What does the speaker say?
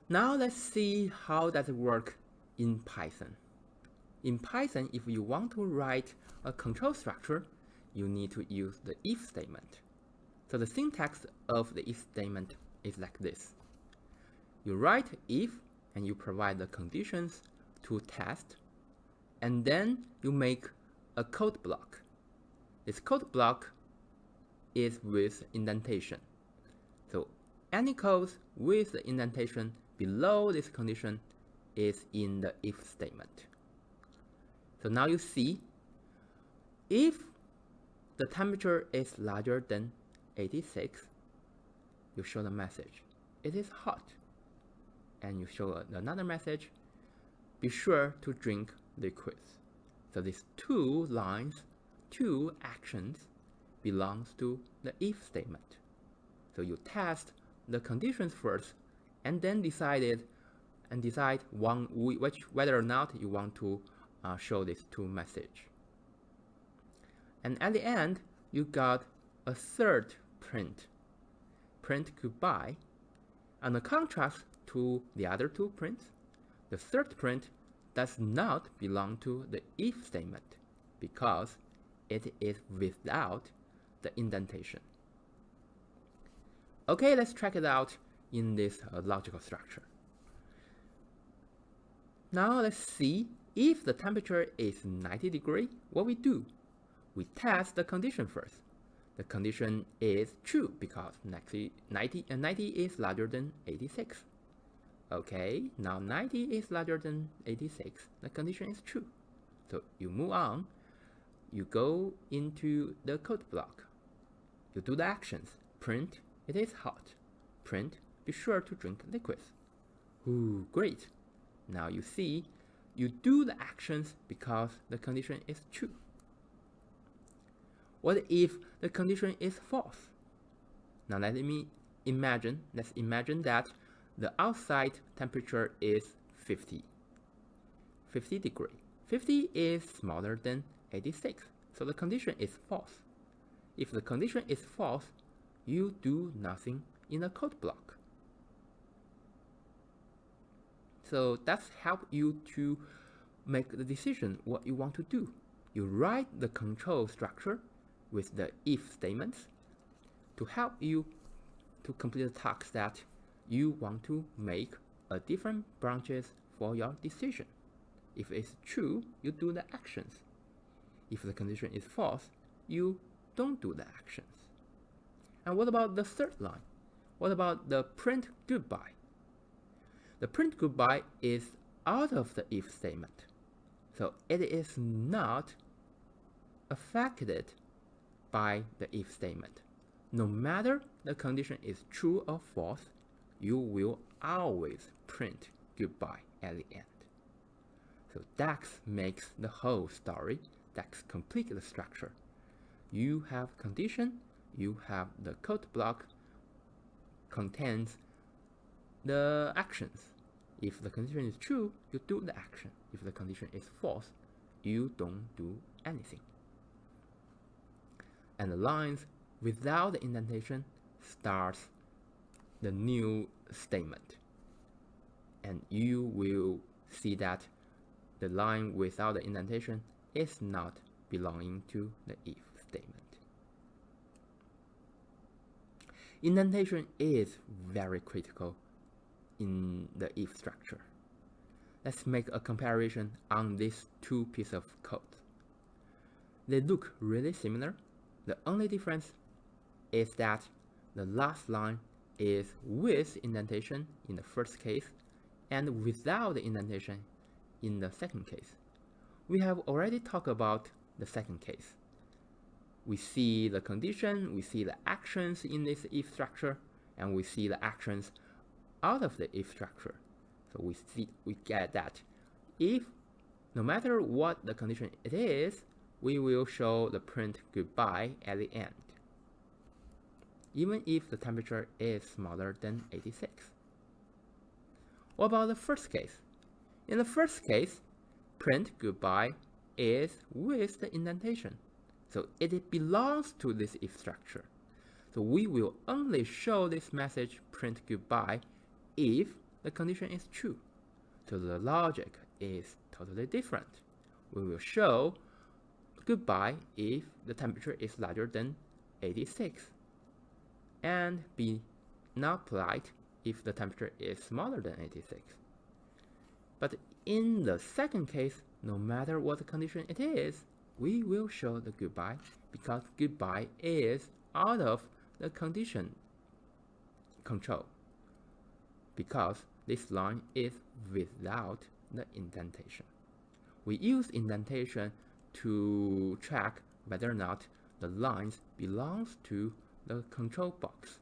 Now let's see how does it work in Python. In Python, if you want to write a control structure, you need to use the if statement. So the syntax of the if statement is like this. You write if and you provide the conditions to test, and then you make a code block. This code block is with indentation. So any code with the indentation below this condition is in the if statement. So now you see, if the temperature is larger than 86, you show the message, it is hot. And you show another message, be sure to drink liquids. So these two lines, two actions, belongs to the if statement. So you test the conditions first, and then decide whether or not you want to show these two messages. And at the end, you got a third print goodbye. And the contrast to the other two prints, the third print does not belong to the if statement because it is without the indentation. Okay, let's check it out in this logical structure. Now let's see, if the temperature is 90 degrees, what we do? We test the condition first. The condition is true because 90 is larger than 86. Okay, now 90 is larger than 86. The condition is true. So you move on. You go into the code block. You do the actions. Print, it is hot. Print, be sure to drink liquids. Ooh, great. Now you see, you do the actions because the condition is true. What if the condition is false? Now let's imagine that the outside temperature is 50 degrees. 50 is smaller than 86, so the condition is false. If the condition is false, you do nothing in the code block. So that's help you to make the decision what you want to do. You write the control structure with the if statements to help you to complete the task that you want to make a different branches for your decision. If it's true, you do the actions. If the condition is false, you don't do the actions. And what about the third line? What about the print goodbye? The print goodbye is out of the if statement. So it is not affected by the if statement. No matter the condition is true or false, you will always print goodbye at the end. So that makes the whole story, that completes the structure. You have condition, you have the code block contains the actions. If the condition is true, you do the action. If the condition is false, you don't do anything. And the lines without the indentation starts the new statement. And you will see that the line without the indentation is not belonging to the if statement. Indentation is very critical in the if structure. Let's make a comparison on these two pieces of code. They look really similar. The only difference is that the last line is with indentation in the first case and without the indentation in the second case. We have already talked about the second case. We see the condition, we see the actions in this if structure, and we see the actions out of the if structure. So we get that if no matter what the condition it is, we will show the print goodbye at the end, even if the temperature is smaller than 86. What about the first case? In the first case, print goodbye is with the indentation. So it belongs to this if structure. So we will only show this message print goodbye if the condition is true. So the logic is totally different. We will show goodbye if the temperature is larger than 86, and be not polite if the temperature is smaller than 86. But in the second case, no matter what the condition it is, we will show the goodbye because goodbye is out of the condition control, because this line is without the indentation. We use indentation to track whether or not the lines belongs to the control box.